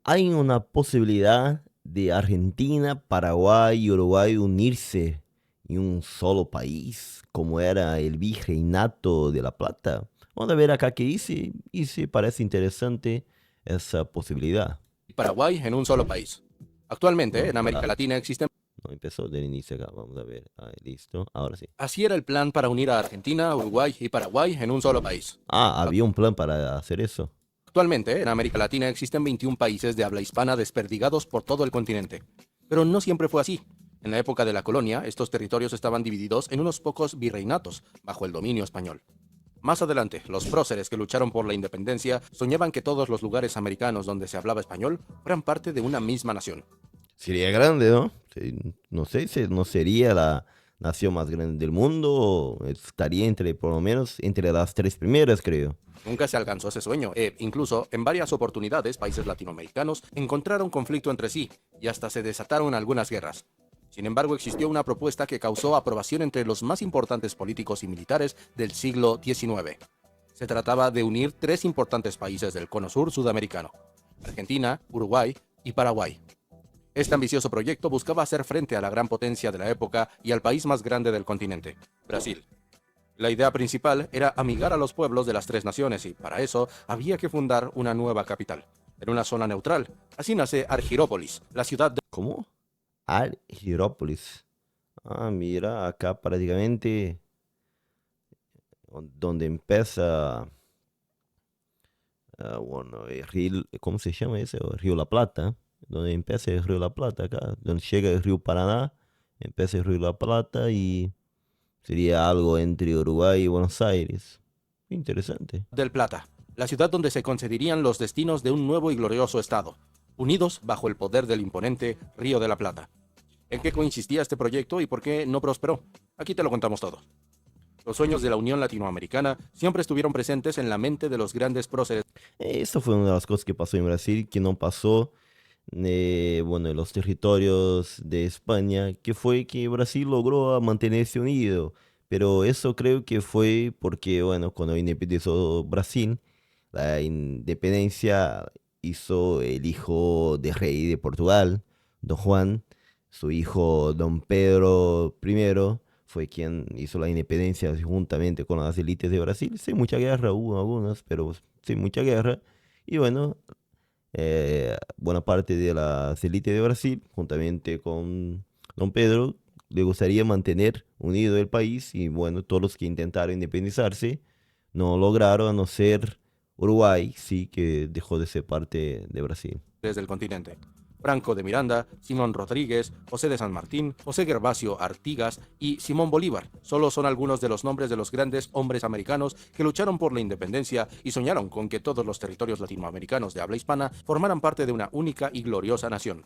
Hay una posibilidad de Argentina, Paraguay y Uruguay unirse en un solo país, como era el virreinato de La Plata. Vamos a ver acá qué dice y si parece interesante esa posibilidad. Y Paraguay en un solo país. Actualmente, No, en América Latina existen. no empezó del inicio acá. Vamos a ver. Ahí, listo. Ahora sí. Así era el plan para unir a Argentina, Uruguay y Paraguay en un solo país. Ah, había un plan para hacer eso. Actualmente, en América Latina existen 21 países de habla hispana desperdigados por todo el continente. Pero no siempre fue así. En la época de la colonia, estos territorios estaban divididos en unos pocos virreinatos, bajo el dominio español. Más adelante, los próceres que lucharon por la independencia soñaban que todos los lugares americanos donde se hablaba español fueran parte de una misma nación. Sería grande, ¿no? Sí, no sé si no sería la nación más grande del mundo, o estaría entre, por lo menos, entre las tres primeras, creo. Nunca se alcanzó ese sueño, incluso en varias oportunidades países latinoamericanos encontraron conflicto entre sí y hasta se desataron algunas guerras. Sin embargo, existió una propuesta que causó aprobación entre los más importantes políticos y militares del siglo XIX. Se trataba de unir tres importantes países del cono sur sudamericano: Argentina, Uruguay y Paraguay. Este ambicioso proyecto buscaba hacer frente a la gran potencia de la época y al país más grande del continente, Brasil. La idea principal era amigar a los pueblos de las tres naciones y, para eso, había que fundar una nueva capital, en una zona neutral. Así nace Argirópolis, la ciudad de... ¿Cómo? Argirópolis. Ah, mira, acá prácticamente donde empieza, bueno, el río, ¿cómo se llama ese? El río La Plata. Donde empieza el río La Plata, acá. Donde llega el río Paraná, empieza el río La Plata y sería algo entre Uruguay y Buenos Aires. Interesante. del Plata, la ciudad donde se concederían los destinos de un nuevo y glorioso estado, unidos bajo el poder del imponente Río de la Plata. ¿En qué consistía este proyecto y por qué no prosperó? Aquí te lo contamos todo. Los sueños de la Unión Latinoamericana siempre estuvieron presentes en la mente de los grandes próceres. Esto fue una de las cosas que pasó en Brasil, que no pasó, bueno, en los territorios de España, que fue que Brasil logró mantenerse unido. Pero eso creo que fue porque, bueno, cuando independizó Brasil, la independencia hizo el hijo de rey de Portugal, Don Juan, su hijo Don Pedro I, fue quien hizo la independencia juntamente con las élites de Brasil. Sí, mucha guerra, hubo algunas, pero sí, mucha guerra. Y bueno, buena parte de las élites de Brasil, juntamente con Don Pedro, le gustaría mantener unido el país y bueno, todos los que intentaron independizarse no lograron, a no ser Uruguay, sí, que dejó de ser parte de Brasil. del continente: Franco de Miranda, Simón Rodríguez, José de San Martín, José Gervasio Artigas y Simón Bolívar solo son algunos de los nombres de los grandes hombres americanos que lucharon por la independencia y soñaron con que todos los territorios latinoamericanos de habla hispana formaran parte de una única y gloriosa nación.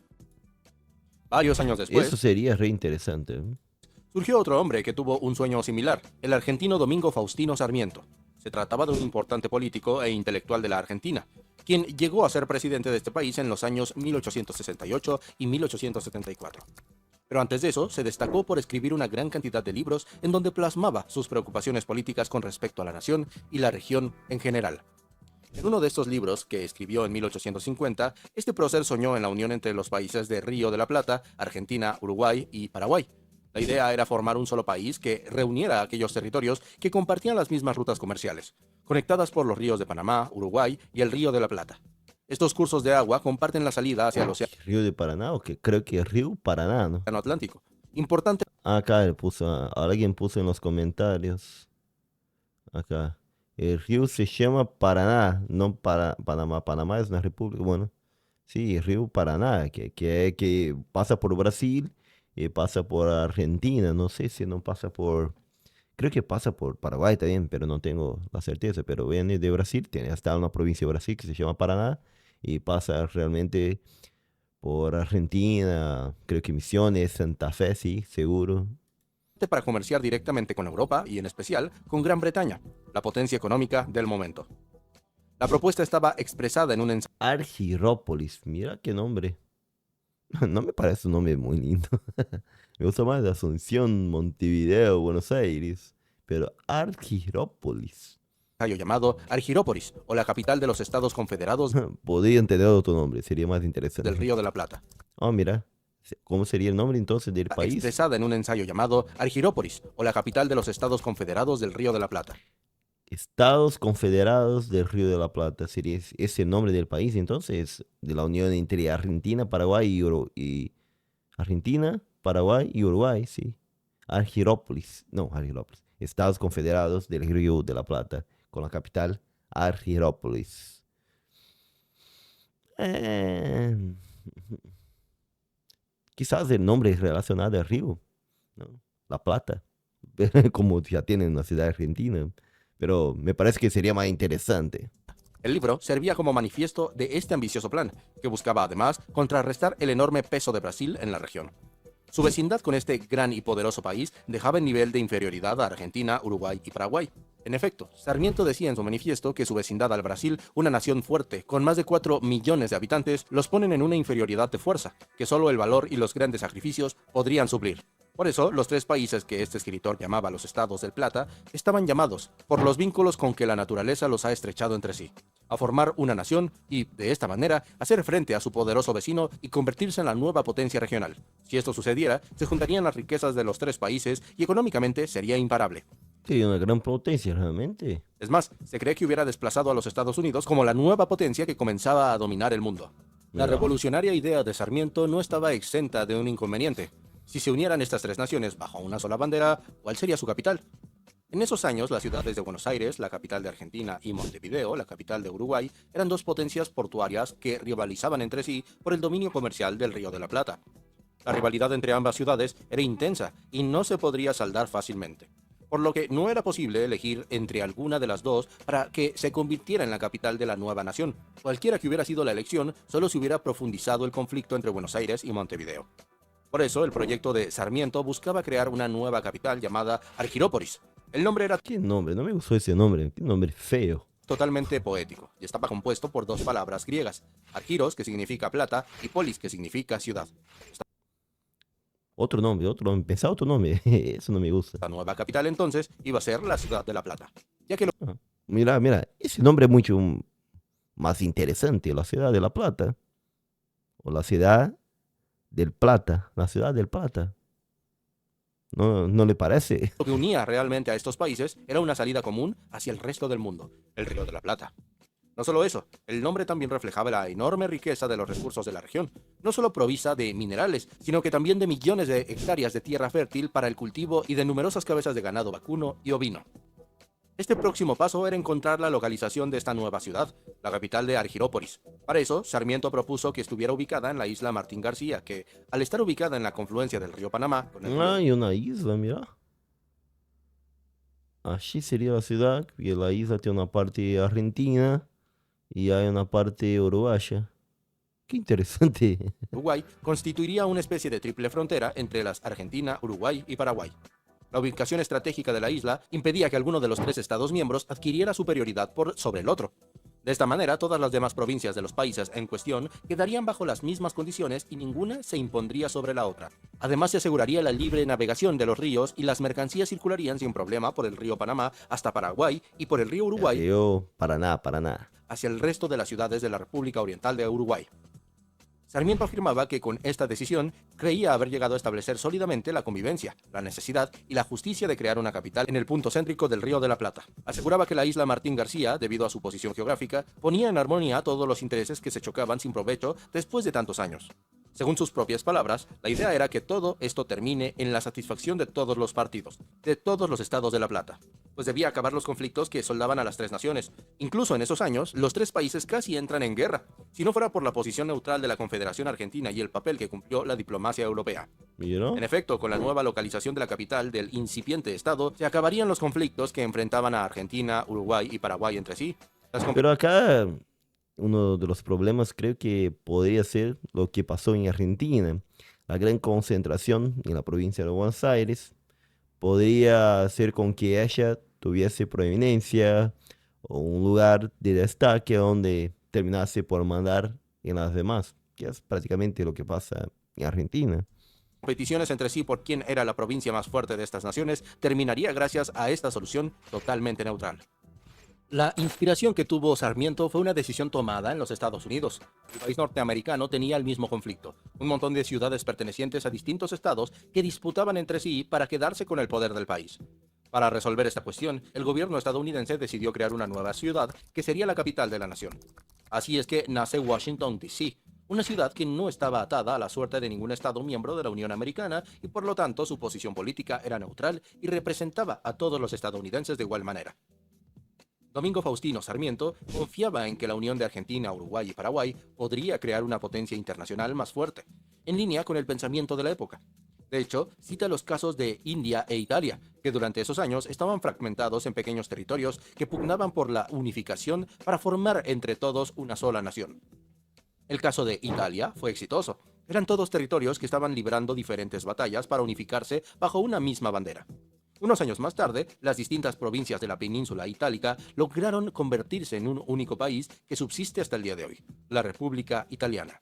Varios años Eso después, sería re interesante. ¿Eh? surgió otro hombre que tuvo un sueño similar, el argentino Domingo Faustino Sarmiento. Se trataba de un importante político e intelectual de la Argentina, quien llegó a ser presidente de este país en los años 1868 y 1874. Pero antes de eso, se destacó por escribir una gran cantidad de libros en donde plasmaba sus preocupaciones políticas con respecto a la nación y la región en general. En uno de estos libros, que escribió en 1850, este prócer soñó en la unión entre los países de Río de la Plata, Argentina, Uruguay y Paraguay. La idea era formar un solo país que reuniera a aquellos territorios que compartían las mismas rutas comerciales, conectadas por los ríos de Panamá, Uruguay y el Río de la Plata. Estos cursos de agua comparten la salida hacia el Río de Paraná, o que creo que es Río Paraná, ¿no? Océano Atlántico, importante Acá le puso, alguien puso en los comentarios. Acá. El río se llama Paraná, no Panamá. Panamá es una república. Bueno, sí, río Paraná, que pasa por Brasil y pasa por Argentina. No sé si no pasa por. Creo que pasa por Paraguay también, pero no tengo la certeza. Pero viene de Brasil, tiene hasta una provincia de Brasil que se llama Paraná y pasa realmente por Argentina. Creo que Misiones, Santa Fe, sí, seguro. para comerciar directamente con Europa y en especial con Gran Bretaña, la potencia económica del momento. La propuesta estaba expresada en un ensayo Argirópolis, mira qué nombre. No me parece un nombre muy lindo. Me gusta más de Asunción, Montevideo, Buenos Aires. Pero Argirópolis. ensayo llamado Argirópolis, o la capital de los Estados Confederados Podrían tener otro nombre, sería más del interesante. Río de la Plata, Oh, mira, ¿cómo sería el nombre entonces del país? expresada en un ensayo llamado Argirópolis, o la capital de los Estados Confederados del Río de la Plata. Estados Confederados del Río de la Plata, sería ese el nombre del país entonces, de la unión entre Argentina, Paraguay y Argentina, Paraguay y Uruguay, sí. Argirópolis, no, Argirópolis. Estados Confederados del Río de la Plata, con la capital Argirópolis. Eh, Quizás el nombre es relacionado al río, ¿no? La Plata, como ya tienen una ciudad argentina, pero me parece que sería más interesante. El libro servía como manifiesto de este ambicioso plan, que buscaba además contrarrestar el enorme peso de Brasil en la región. Su vecindad con este gran y poderoso país dejaba en nivel de inferioridad a Argentina, Uruguay y Paraguay. En efecto, Sarmiento decía en su manifiesto que su vecindad al Brasil, una nación fuerte, con más de 4 millones de habitantes, los ponen en una inferioridad de fuerza, que solo el valor y los grandes sacrificios podrían suplir. Por eso, los tres países que este escritor llamaba los Estados del Plata estaban llamados, por los vínculos con que la naturaleza los ha estrechado entre sí, a formar una nación y, de esta manera, hacer frente a su poderoso vecino y convertirse en la nueva potencia regional. Si esto sucediera, se juntarían las riquezas de los tres países y económicamente sería imparable. Sí, una gran potencia realmente. Es más, se cree que hubiera desplazado a los Estados Unidos como la nueva potencia que comenzaba a dominar el mundo. La Mira. revolucionaria idea de Sarmiento no estaba exenta de un inconveniente. Si se unieran estas tres naciones bajo una sola bandera, ¿cuál sería su capital? En esos años, las ciudades de Buenos Aires, la capital de Argentina, y Montevideo, la capital de Uruguay, eran dos potencias portuarias que rivalizaban entre sí por el dominio comercial del Río de la Plata. La rivalidad entre ambas ciudades era intensa y no se podría saldar fácilmente, por lo que no era posible elegir entre alguna de las dos para que se convirtiera en la capital de la nueva nación. Cualquiera que hubiera sido la elección, solo se hubiera profundizado el conflicto entre Buenos Aires y Montevideo. Por eso, el proyecto de Sarmiento buscaba crear una nueva capital llamada Argirópolis. El nombre era ¿Qué nombre? No me gustó ese nombre. Qué nombre feo. totalmente poético y estaba compuesto por dos palabras griegas, Argiros, que significa plata, y polis, que significa ciudad. Otro nombre, otro nombre. Pensaba otro nombre. Eso no me gusta. La nueva capital entonces iba a ser la ciudad de La Plata, ya que Ah, mira, mira. Ese nombre es mucho más interesante. La ciudad de La Plata. O la ciudad del Plata. La ciudad del Plata. ¿No, no le parece? lo que unía realmente a estos países era una salida común hacia el resto del mundo, el Río de la Plata. No solo eso, el nombre también reflejaba la enorme riqueza de los recursos de la región, no solo provista de minerales, sino que también de millones de hectáreas de tierra fértil para el cultivo y de numerosas cabezas de ganado vacuno y ovino. Este próximo paso era encontrar la localización de esta nueva ciudad, la capital de Argirópolis. Para eso, Sarmiento propuso que estuviera ubicada en la isla Martín García, que, al estar ubicada en la confluencia del río Panamá con el río Hay una isla, mira. Así sería la ciudad. Que la isla tiene una parte argentina y hay una parte uruguaya. Qué interesante. Uruguay, constituiría una especie de triple frontera entre las Argentina, Uruguay y Paraguay. La ubicación estratégica de la isla impedía que alguno de los tres estados miembros adquiriera superioridad sobre el otro. De esta manera, todas las demás provincias de los países en cuestión quedarían bajo las mismas condiciones y ninguna se impondría sobre la otra. Además, se aseguraría la libre navegación de los ríos y las mercancías circularían sin problema por el río Panamá hasta Paraguay y por el río Uruguay Yo, para nada, para nada. hacia el resto de las ciudades de la República Oriental de Uruguay. Sarmiento afirmaba que con esta decisión creía haber llegado a establecer sólidamente la convivencia, la necesidad y la justicia de crear una capital en el punto céntrico del Río de la Plata. Aseguraba que la isla Martín García, debido a su posición geográfica, ponía en armonía todos los intereses que se chocaban sin provecho después de tantos años. Según sus propias palabras, la idea era que todo esto termine en la satisfacción de todos los partidos, de todos los estados de La Plata, pues debía acabar los conflictos que soldaban a las tres naciones. Incluso en esos años, los tres países casi entran en guerra, si no fuera por la posición neutral de la Confederación Argentina y el papel que cumplió la diplomacia europea. ¿Mira? En efecto, con la nueva localización de la capital del incipiente estado, se acabarían los conflictos que enfrentaban a Argentina, Uruguay y Paraguay entre sí. Pero acá uno de los problemas creo que podría ser lo que pasó en Argentina. La gran concentración en la provincia de Buenos Aires podría hacer con que ella tuviese proeminencia o un lugar de destaque donde terminase por mandar en las demás, que es prácticamente lo que pasa en Argentina. competiciones entre sí por quién era la provincia más fuerte de estas naciones terminaría gracias a esta solución totalmente neutral. La inspiración que tuvo Sarmiento fue una decisión tomada en los Estados Unidos. El país norteamericano tenía el mismo conflicto, un montón de ciudades pertenecientes a distintos estados que disputaban entre sí para quedarse con el poder del país. Para resolver esta cuestión, el gobierno estadounidense decidió crear una nueva ciudad que sería la capital de la nación. Así es que nace Washington, D.C., una ciudad que no estaba atada a la suerte de ningún estado miembro de la Unión Americana y por lo tanto su posición política era neutral y representaba a todos los estadounidenses de igual manera. Domingo Faustino Sarmiento confiaba en que la unión de Argentina, Uruguay y Paraguay podría crear una potencia internacional más fuerte, en línea con el pensamiento de la época. De hecho, cita los casos de India e Italia, que durante esos años estaban fragmentados en pequeños territorios que pugnaban por la unificación para formar entre todos una sola nación. El caso de Italia fue exitoso. Eran todos territorios que estaban librando diferentes batallas para unificarse bajo una misma bandera. Unos años más tarde, las distintas provincias de la península itálica lograron convertirse en un único país que subsiste hasta el día de hoy, la República Italiana.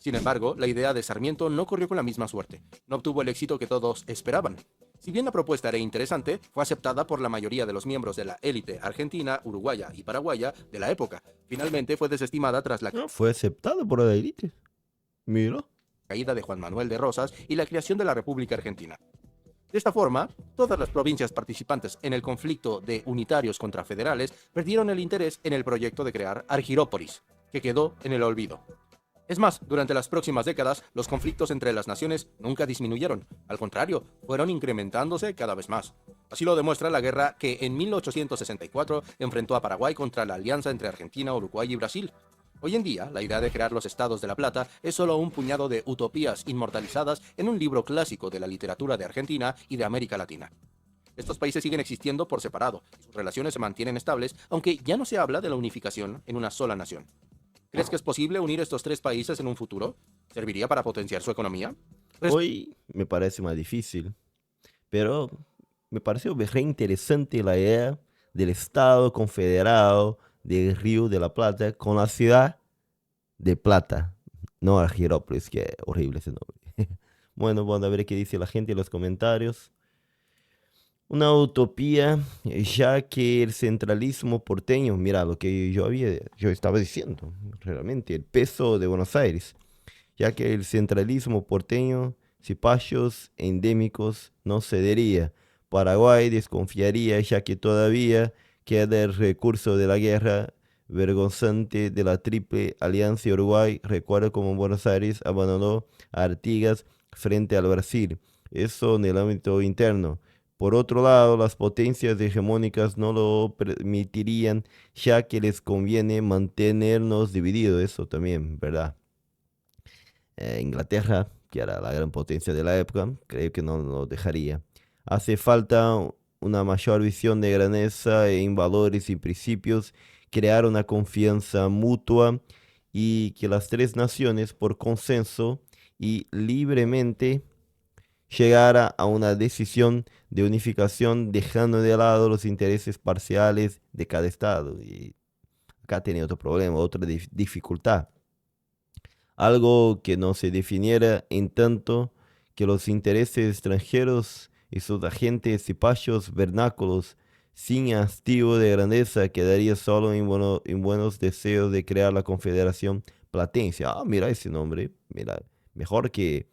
Sin embargo, la idea de Sarmiento no corrió con la misma suerte. No obtuvo el éxito que todos esperaban. Si bien la propuesta era interesante, fue aceptada por la mayoría de los miembros de la élite argentina, uruguaya y paraguaya de la época. Finalmente fue desestimada tras la No, fue aceptado por la élite. Mira. caída de Juan Manuel de Rosas y la creación de la República Argentina. De esta forma, todas las provincias participantes en el conflicto de unitarios contra federales perdieron el interés en el proyecto de crear Argirópolis, que quedó en el olvido. Es más, durante las próximas décadas, los conflictos entre las naciones nunca disminuyeron, al contrario, fueron incrementándose cada vez más. Así lo demuestra la guerra que en 1864 enfrentó a Paraguay contra la alianza entre Argentina, Uruguay y Brasil. Hoy en día, la idea de crear los Estados de la Plata es solo un puñado de utopías inmortalizadas en un libro clásico de la literatura de Argentina y de América Latina. Estos países siguen existiendo por separado, y sus relaciones se mantienen estables, aunque ya no se habla de la unificación en una sola nación. ¿Crees que es posible unir estos tres países en un futuro? ¿Serviría para potenciar su economía? Hoy me parece más difícil, pero me pareció re interesante la idea del Estado confederado del Río de la Plata con la ciudad de Plata, no Argirópolis, que horrible ese nombre. Bueno, vamos a ver qué dice la gente en los comentarios. Una utopía, ya que el centralismo porteño, mira lo que yo estaba diciendo, realmente, el peso de Buenos Aires, ya que el centralismo porteño, cipayos endémicos, no cedería. Paraguay desconfiaría, ya que todavía queda el recurso de la guerra vergonzante de la Triple Alianza. Uruguay recuerda cómo Buenos Aires abandonó a Artigas frente al Brasil, eso en el ámbito interno. Por otro lado, las potencias hegemónicas no lo permitirían, ya que les conviene mantenernos divididos, eso también, ¿verdad? Inglaterra, que era la gran potencia de la época, creo que no lo dejaría. Hace falta una mayor visión de grandeza en valores y principios, crear una confianza mutua y que las tres naciones, por consenso y libremente, llegara a una decisión de unificación, dejando de lado los intereses parciales de cada estado. Y acá tiene otro problema, otra dificultad, algo que no se definiera en tanto que los intereses extranjeros y sus agentes y pachos vernáculos sin hastío de grandeza quedaría solo en buenos deseos de crear la Confederación Platense. Ah, mira ese nombre, mira, mejor que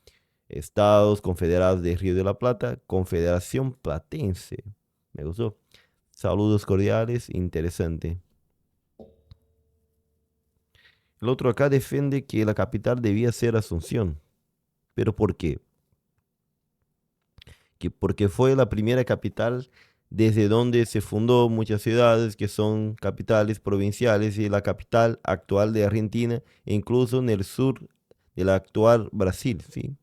Estados Confederados de Río de la Plata, Confederación Platense. Me gustó. Saludos cordiales, interesante. El otro acá defiende que la capital debía ser Asunción. ¿Pero por qué? Que porque fue la primera capital desde donde se fundó muchas ciudades que son capitales provinciales y la capital actual de Argentina, e incluso en el sur del actual Brasil, ¿sí?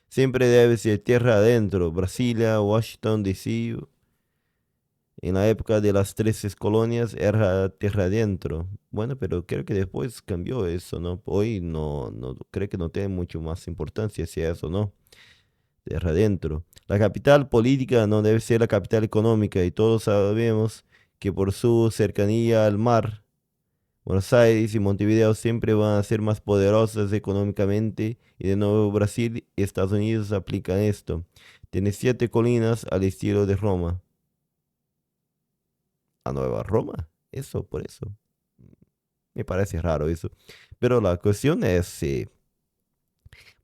Siempre debe ser tierra adentro, Brasilia, Washington, D.C. En la época de las 13 colonias era tierra adentro. Bueno, pero creo que después cambió eso, ¿no? Hoy no creo que no tiene mucho más importancia si eso, ¿no? Tierra adentro. La capital política no debe ser la capital económica y todos sabemos que por su cercanía al mar, Buenos Aires y Montevideo siempre van a ser más poderosas económicamente y de nuevo Brasil y Estados Unidos aplican esto. Tiene 7 colinas al estilo de Roma. ¿A Nueva Roma? Eso, por eso. Me parece raro eso. Pero la cuestión es si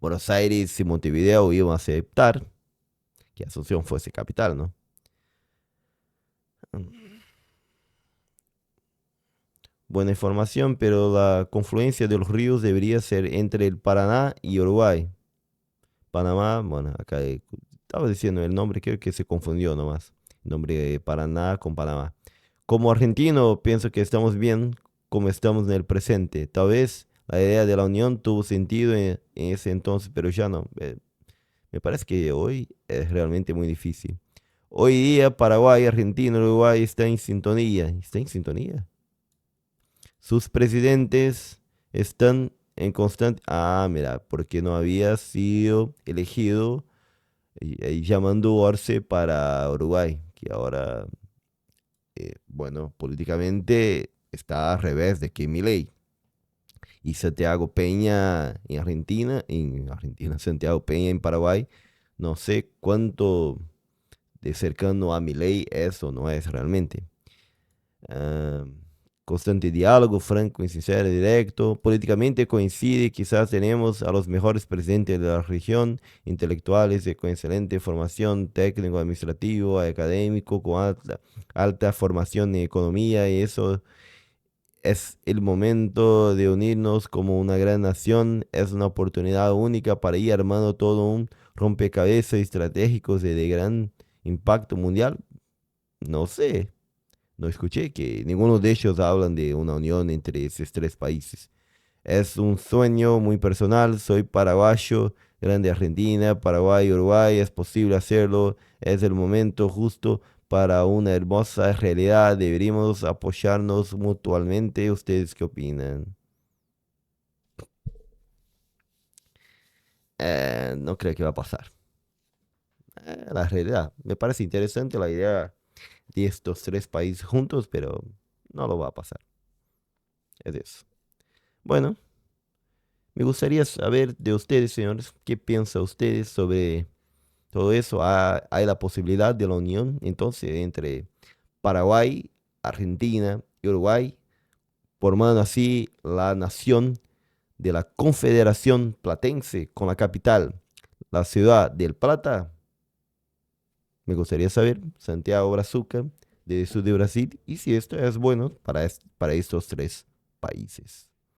Buenos Aires y Montevideo iban a aceptar que Asunción fuese capital, ¿no? Buena información, pero la confluencia de los ríos debería ser entre el Paraná y Uruguay. Panamá, bueno, acá estaba diciendo el nombre, creo que se confundió nomás. El nombre de Paraná con Panamá. Como argentino, pienso que estamos bien como estamos en el presente. Tal vez la idea de la unión tuvo sentido en ese entonces, pero ya no. Me parece que hoy es realmente muy difícil. Hoy día Paraguay, Argentina, Uruguay está en sintonía. ¿Está en sintonía? Sus presidentes están en constante... Ah, mira, porque no había sido elegido y llamando Arce para Uruguay, que ahora, bueno, políticamente está al revés de que Milei. Y Santiago Peña en Argentina, Santiago Peña en Paraguay, no sé cuánto de cercano a Milei es o no es realmente. Ah, constante diálogo, franco y sincero, directo. Políticamente coincide, quizás tenemos a los mejores presidentes de la región, intelectuales con excelente formación técnico, administrativo, académico, con alta formación en economía, y eso es el momento de unirnos como una gran nación. Es una oportunidad única para ir armando todo un rompecabezas estratégicos de gran impacto mundial. No sé, no escuché que ninguno de ellos hablan de una unión entre esos tres países. Es un sueño muy personal, soy paraguayo, grande Argentina, Paraguay, Uruguay, es posible hacerlo, es el momento justo para una hermosa realidad, deberíamos apoyarnos mutuamente. ¿Ustedes qué opinan? No creo que va a pasar. La realidad, me parece interesante la idea de estos tres países juntos, pero no lo va a pasar. Es eso. Bueno, me gustaría saber de ustedes, señores, qué piensan ustedes sobre todo eso. Hay la posibilidad de la unión entonces entre Paraguay, Argentina y Uruguay, formando así la nación de la Confederación Platense con la capital, la ciudad del Plata. Me gustaría saber, Santiago Brazuca, de Sur de Brasil, y si esto es bueno para estos tres países.